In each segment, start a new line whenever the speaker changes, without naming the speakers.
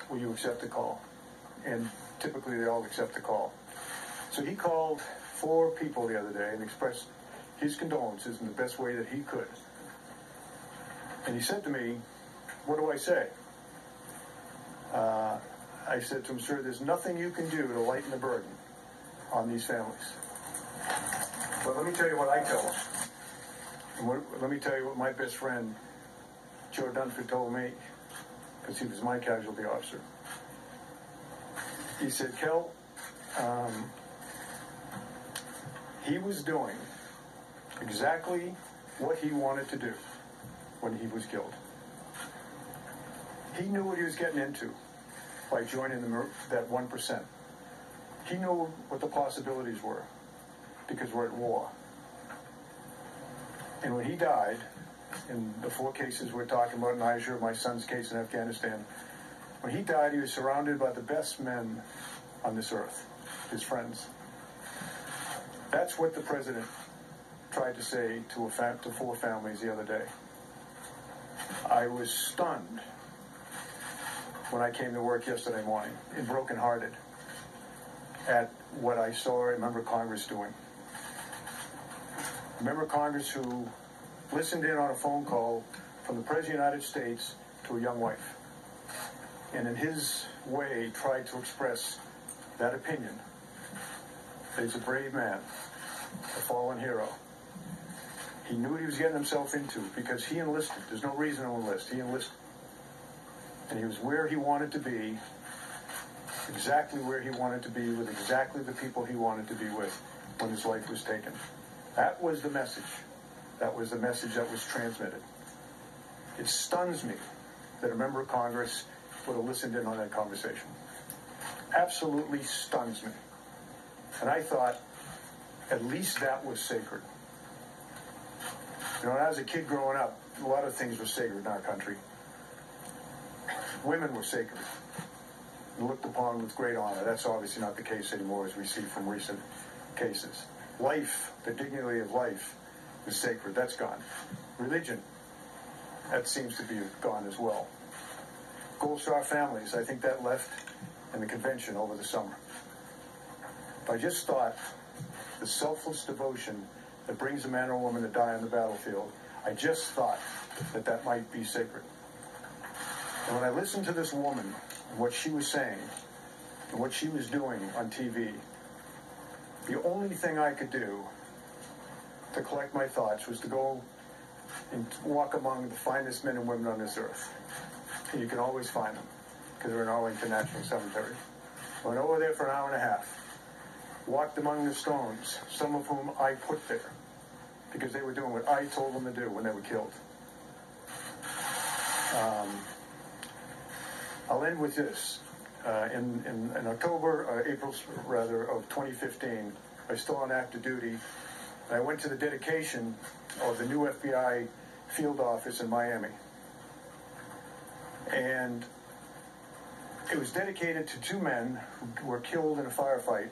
will you accept the call? And typically they all accept the call. So he called 4 people the other day and expressed his condolences in the best way that he could. And he said to me, what do I say? I said to him, sir, there's nothing you can do to lighten the burden on these families. But let me tell you what I tell them. And let me tell you what my best friend, Joe Dunford, told me, because he was my casualty officer. He said, Kel, he was doing exactly what he wanted to do when he was killed. He knew what he was getting into by joining that 1%. He knew what the possibilities were because we're at war. And when he died, in the 4 cases we're talking about, Niger, my son's case in Afghanistan, when he died, he was surrounded by the best men on this earth, his friends. That's what the president tried to say to 4 families the other day. I was stunned when I came to work yesterday morning and brokenhearted at what I saw a member of Congress doing. A member of Congress who listened in on a phone call from the President of the United States to a young wife, and in his way tried to express that opinion. He's a brave man, a fallen hero. He knew what he was getting himself into because he enlisted. There's no reason to enlist. He enlisted. And he was where he wanted to be, exactly where he wanted to be, with exactly the people he wanted to be with when his life was taken. That was the message. That was the message that was transmitted. It stuns me that a member of Congress would have listened in on that conversation. Absolutely stuns me. And I thought, at least that was sacred. You know, when I was a kid growing up, a lot of things were sacred in our country. Women were sacred and looked upon with great honor. That's obviously not the case anymore, as we see from recent cases. Life, the dignity of life, is sacred. That's gone. Religion, that seems to be gone as well. Gold Star families, I think that left in the convention over the summer. I just thought the selfless devotion that brings a man or woman to die on the battlefield, I just thought that that might be sacred. And when I listened to this woman and what she was saying and what she was doing on TV, the only thing I could do to collect my thoughts was to go and walk among the finest men and women on this earth. And you can always find them because they're in Arlington National Cemetery. I went over there for an hour and a half, walked among the stones, some of whom I put there because they were doing what I told them to do when they were killed. I'll end with this. In April of 2015, I was still on active duty. I went to the dedication of the new FBI field office in Miami. And it was dedicated to 2 men who were killed in a firefight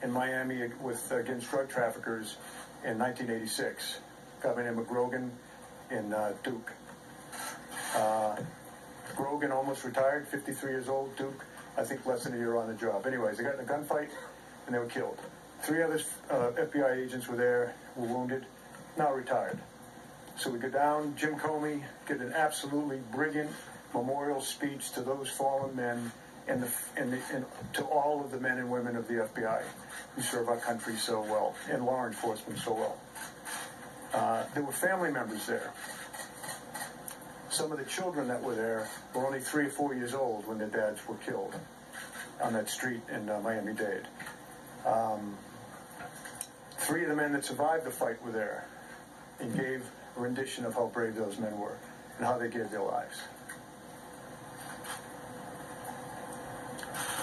in Miami against drug traffickers in 1986. A guy named McGrogan and Duke. Grogan almost retired, 53 years old. Duke, I think less than a year on the job. Anyways, they got in a gunfight and they were killed. 3 other FBI agents were there, were wounded, now retired. So we go down, Jim Comey did an absolutely brilliant memorial speech to those fallen men and to all of the men and women of the FBI who serve our country so well and law enforcement so well. There were family members there. Some of the children that were there were only 3 or 4 years old when their dads were killed on that street in Miami-Dade. 3 of the men that survived the fight were there and gave a rendition of how brave those men were and how they gave their lives.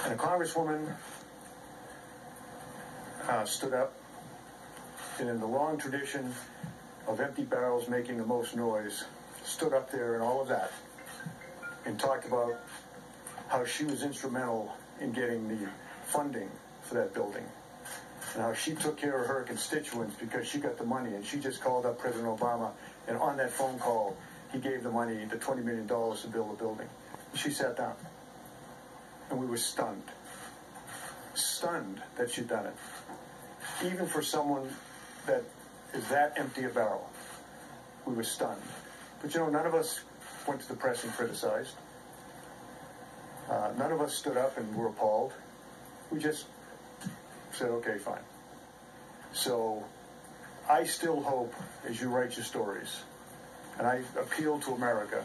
And a congresswoman stood up, and in the long tradition of empty barrels making the most noise, stood up there and all of that and talked about how she was instrumental in getting the funding for that building and how she took care of her constituents because she got the money, and she just called up President Obama, and on that phone call he gave the money, the $20 million to build a building. She sat down. and we were stunned. Stunned that she'd done it. Even for someone that is that empty a barrel, we were stunned. But you know, none of us went to the press and criticized. None of us stood up and were appalled. We just said, okay, fine. So I still hope, as you write your stories, and I appeal to America,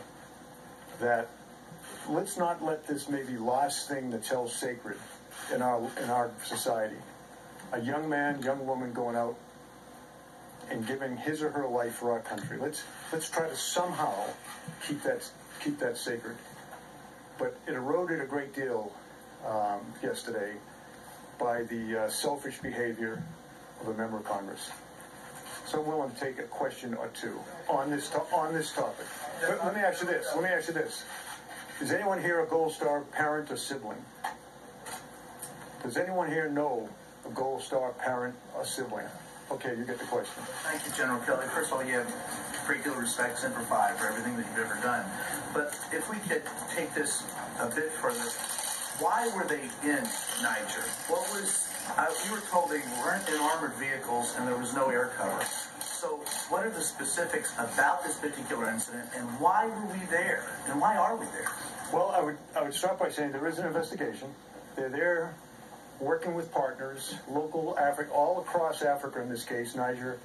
that let's not let this maybe last thing that's held sacred in our society. A young man, young woman going out and giving his or her life for our country. Let's try to somehow keep that sacred. But it eroded a great deal yesterday by the selfish behavior of a member of Congress. So I'm willing to take a question or two on this topic. Let me ask you this. Is anyone here a Gold Star parent or sibling? Does anyone here know a Gold Star parent or sibling? Okay, you get the question.
Thank you, General Kelly. First of all, you have great deal of respect, Semper Fi, for everything that you've ever done. But if we could take this a bit further, why were they in Niger? What was, you were told they weren't in armored vehicles and there was no air cover. So what are the specifics about this particular incident, and why were we there? And why are we there?
Well, I would start by saying there is an investigation. They're there working with partners, local Africa, all across Africa in this case, Niger,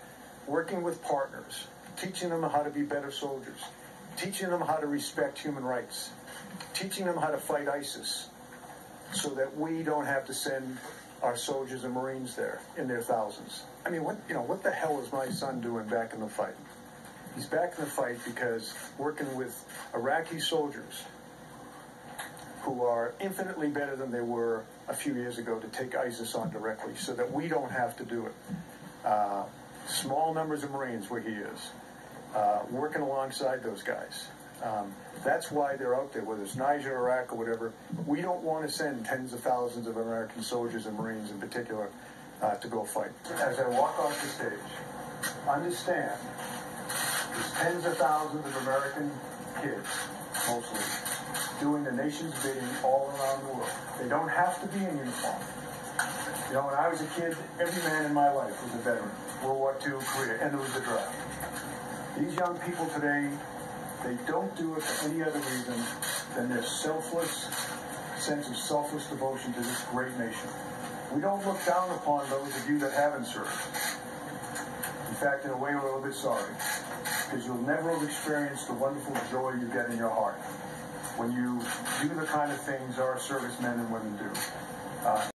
working with partners, teaching them how to be better soldiers, teaching them how to respect human rights, teaching them how to fight ISIS, so that we don't have to send our soldiers and Marines there in their thousands. I mean, what the hell is my son doing back in the fight? He's back in the fight because working with Iraqi soldiers who are infinitely better than they were a few years ago to take ISIS on directly, so that we don't have to do it. Small numbers of Marines where he is, working alongside those guys. That's why they're out there, whether it's Niger, Iraq, or whatever. We don't want to send tens of thousands of American soldiers and Marines in particular to go fight. As I walk off the stage, understand there's tens of thousands of American kids, mostly, doing the nation's bidding all around the world. They don't have to be in uniform. You know, when I was a kid, every man in my life was a veteran. World War II, Korea, and there was a draft. These young people today, they don't do it for any other reason than their selfless sense of selfless devotion to this great nation. We don't look down upon those of you that haven't served. In fact, in a way, we're a little bit sorry, because you'll never have experienced the wonderful joy you get in your heart when you do the kind of things our servicemen and women do.